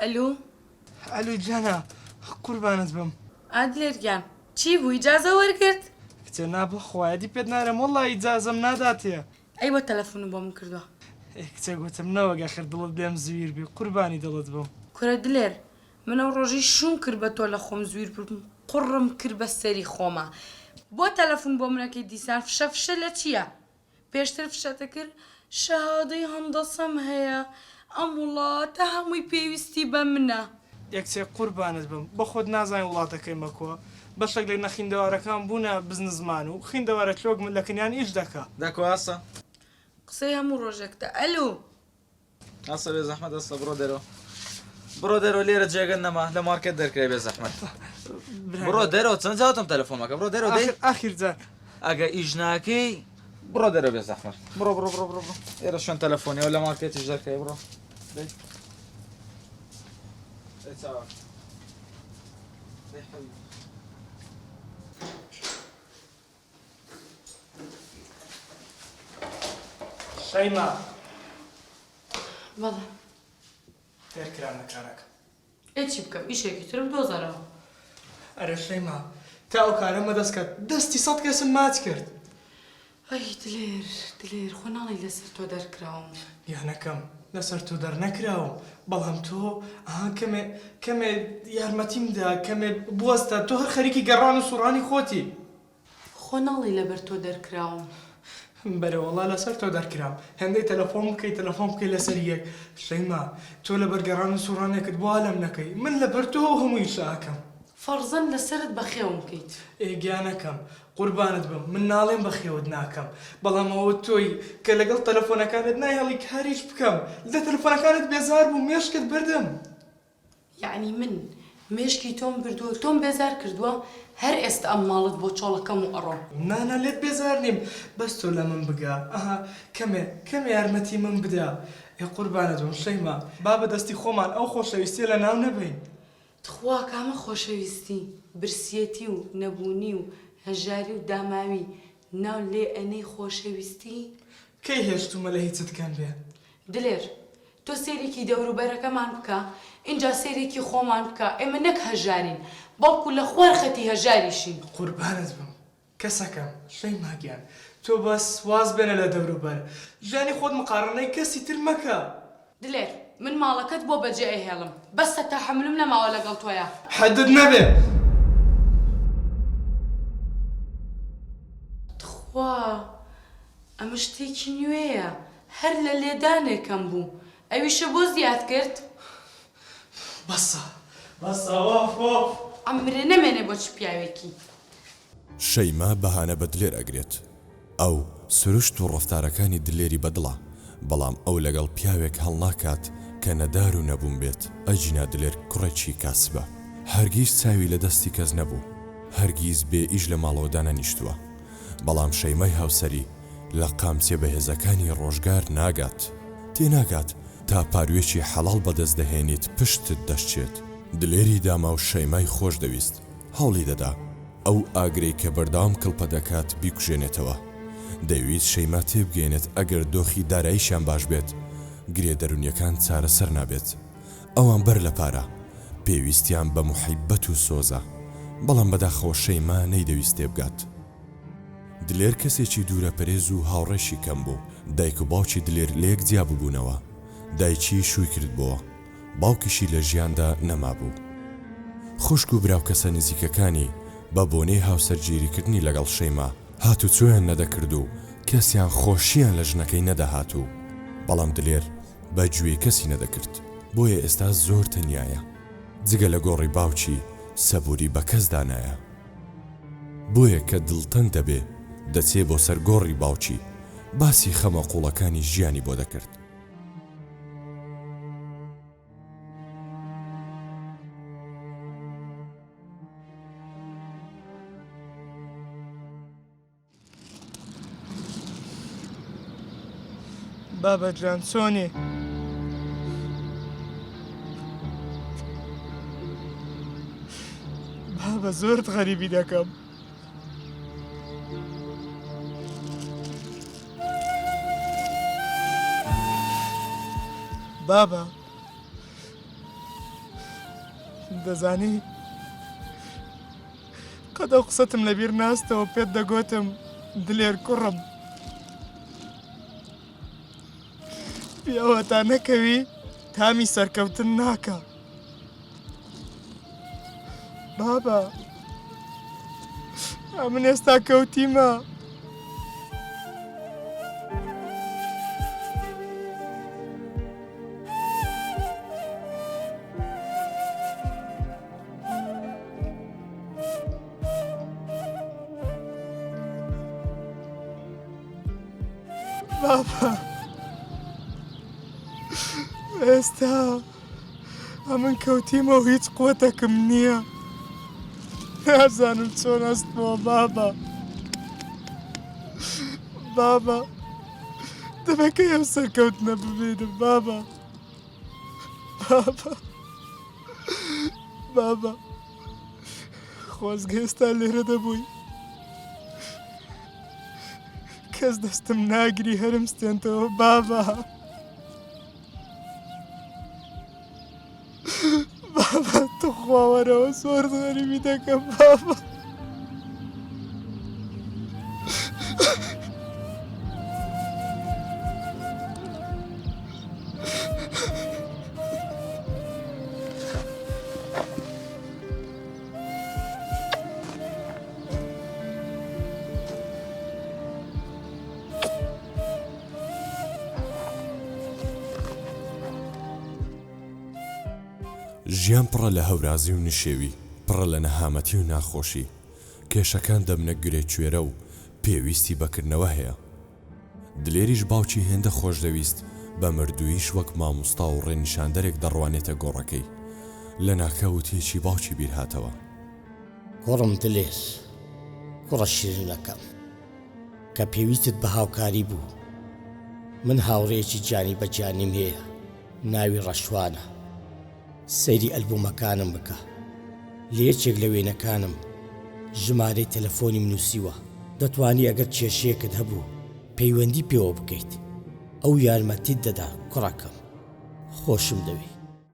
الو الو جانا قوربانت بم ئادلێر گیان چی بوو ئیجازە وەرگرت کچە نابە خوایەتی پێت نارم وەڵڵی ئیجازەم ناداتێ ئەی بۆ تەلەفۆن بۆ من کردووە کچە گوتم نەوەگە خر دڵت لێم زویر بێ قوربانی دڵت بم کورە دلێر من ئەو ڕۆژی شوم کرد بە تۆ لە خۆم زویر بووم قوڕم کرد بە سەری خۆمە بۆ تەلەفۆن بۆ منەکەی دیسان فشە فشە لە چییە پێشتر فشەتە کرد شەهادەی هەندەسەم هەیە ئەم وڵاتە هەمووی پێویستی بە منە یەکچێ قوربانت بم بە خۆت نازانین وڵاتەکەی مەکووە بەشێک لە نەخیندەوارەکان بوونە بزنە زمان و خیندەوارە چۆک من لە کنیان ئیش دەکا دەکواسە قسەی هەموو ڕۆژێکتە ئەلو ئاسە بێ زەحمەت ئەستە بڕۆ دەرەوە لێرە جێگەن نەما لە مارکێت دەرکرێ بێ زەحمەت بڕۆ دەرەوە چەند جاوتم تەلەفۆنەکە بڕۆ دەرەوە دەی ئاخیر جار ئەگە ئیش ناکەی بڕۆ دەرەوە بێ زەحمەت بڕۆ ئێرە شوێن تەلەفۆنیەوە لە مارکێتیش دەرکەی بڕۆ دەی چاوە دەی حەبیبی شەیما بەڵێ دەرکران نەکارەکە ئێچی بکەم ئیشێکی ترم دۆزەرەوە ئەرە شەیما تا ئەو کارەمە دەست کرد دەستی سەد کەسم ماچ کرد ئەی دلێر خۆ ناڵی لەسەر تۆ دەرکراوم یانەکەم لەسەر تۆ دەرنەکراوم بەڵام تۆ کەمێ یارمەتیمدا کەمێ بوەستە تۆ هەر خەریکی گەڕان و سوڕانی خۆتی خۆ ناڵی لەبەر تۆ دەرکراوم بەرەوەڵا لەسەر تۆ دەرکرام هەندێک تەلەفۆن بکەی لەسەر یەک شەیما تۆ لەبەر گەڕان و سوڕانێکت بۆ هەلەم نەکەی من لەبەر تۆ هەمووی شاکەم فەرزەن لەسرت بەخێوم بکەیت ئێگیانەکەم قوربانت بم من ناڵێم بەخێوت ناکەم بەڵام ئەوە تۆی کە لەگەڵ تەلەفۆنەکانت نایهەڵی کاریش بکەم لە تەلەفۆنەکانت بێزار بوو مێشکت بردم یعنی من مێشکی تۆم بردووە تۆم بێزار کردووە هەر ئێستا ئەم ماڵت بۆ چۆڵەکەم و ئەڕۆ نانا لێت بێزار نیم بەس تۆ لە من بگا ئەها کەمێ یارمەتی من بدا ێ قوربانت بم شەیما با بەدەستی خۆمان ئەو خۆشەویستیە لە ناو نەبین تخوا کامە خۆشەویستی برسیەتی و نەبوونی و هەژاری و داماوی ناو لێ ئەنەی خۆشەویستی کەی هێشتومە لە هیچت کەم بێ دلێر تۆ سێرێکی دەوروبەرەکەمان بکە اینجا سێرێکی خۆمان بکە ئێمە نەک هەژارین بەڵکو لە خوار خەتی هەژاریشین قوربانت بم کەسەکەم شەیماگیان تۆ بەس واز بێنە لە دەوروبەر ژیانی خۆت مقارنەی کەسی تر مەکە دلێر من ماڵەکەت بۆ بەجێ ئەهێڵم بەسە تەحەملم نەماوە لەگەڵ تۆیە حەدت نەبێ خوا ئەمە شتێکی نوێیە هەر لە لێدانێکم بوو ئەویشە بۆ زیاد کرد بەسە وەف ئەمرێ نەمێنێ بۆ چ پیاوێکی شەیما بەهانە بە دلێر ئەگرێت ئەو سروشت و ڕەفتارەکانی دلێری بەدڵە بەڵام ئەو لەگەڵ پیاوێک هەڵناکات کە نەدار و نەبووم بێت ئەجینا دلێر کوڕێکی کاسبە هەرگیز چاوی لە دەستی کەس نەبوو هەرگیز بێ ئیش لە ماڵەوەدا نەنیشتووە بەڵام شەیمای هاوسەری لە قامچێ بەهێزەکانی ڕۆژگار ناگات تێناگات تا پاروێکی حەڵاڵ بەدەست دەهێنیت پشتت دەشتێت دلێری داما و شەیمای خۆش دەویست هەوڵی دەدا ئەو ئاگرەی کە بەردەوام کڵپە دەکات بیکوژێنێتەوە دەویست شەیما تێبگەێنێت ئەگەر دۆخی داراییشان باش بێت گرێ دەرونیەکان چارەسەر نابێت ئەوان بەر لە پارە پێویستیان بە موحیبەت و سۆزە بەڵام بەداخەوە شەیما نەیدەویست تێبگات دلێر کەسێکی دوورە پەرێز و هاوڕێشی کەم بوو دایک و باوکی دلێر لە یەک جیا ببوونەوە دایکی شووی کرد بووە باوکیشی لە ژیاندا نەمابوو خوشک و براو کەسە نزیکەکانی بە بۆنەی هاوسەرگیریکردنی لەگەڵ شەیما هاتو چۆیان نەدەکرد و کەسیان خۆشییان لە ژنەکەی نەدەهات و بەڵام دلێر بە گوێی کەسی نەدەکرد بۆیە ئێستا زۆر تەنیایە جگە لە گۆڕی باوکی سەبووری بە کەسدا نایە بۆیە کە دڵتەن دەبێ دەچێ بۆ سەر گۆڕی باوکی باسی خەمە قوڵەکانی ژیانی بۆ دەکرد بابە جان چۆنی بابە زۆرت غەریبی دەکەم بابا دەزانی قەت ئەو قسەتم لەبیر ناستەوە پێت دەگوتم دلێر کوڕم پیاوە تا نەکەوی تامی سەرکەوتن ناکە بابا من ئێستا کەوتیمە بابا ئێستا ئەمن کەوتیمە و هیچ قوتەکەم نییە نازانم چۆن ئەستمەوە بابا دەبێکە ئەم سەرکەوتنە ببینم بابا خۆزگە ئێستا لێرە دەبووی کەس دەستم ناگری هەرم ستێنتەوە بابا تو خواوەرەوە زۆر غەریبی دەکەم بابا ژیان پڕە لە هەورازی و نشێوی پڕە لە نەهامەتی و ناخۆشی کێشەکان دەبنە گورێ کوێرە و پێویستی بەکردنەوە هەیە دلێریش باوکی هێندە خۆش دەویست بە مردوویش وەک مامۆستا و ڕێنیشاندەرێک دەڕوانێتە گۆڕەکەی لە ناکەوتێکی باوکی بیر هاتەوە کوڕم دلێر کوڕە شیرینەکەم کە پێویستت بە هاوکاری بوو من هاوڕێکی جانی بە جانیم هەیە ناوی ڕەشوانە سەیری ئەلبومەکانم بکە لە یەکێک لە وێنەکانم ژمارەی تەلەفۆنیم نووسیوە دەتوانی ئەگەر کێشەیەکت هەبوو پەیوەندی پێوە بکەیت ئەو یارمەتیت دەدا کوڕەکەم خۆشم دەوێت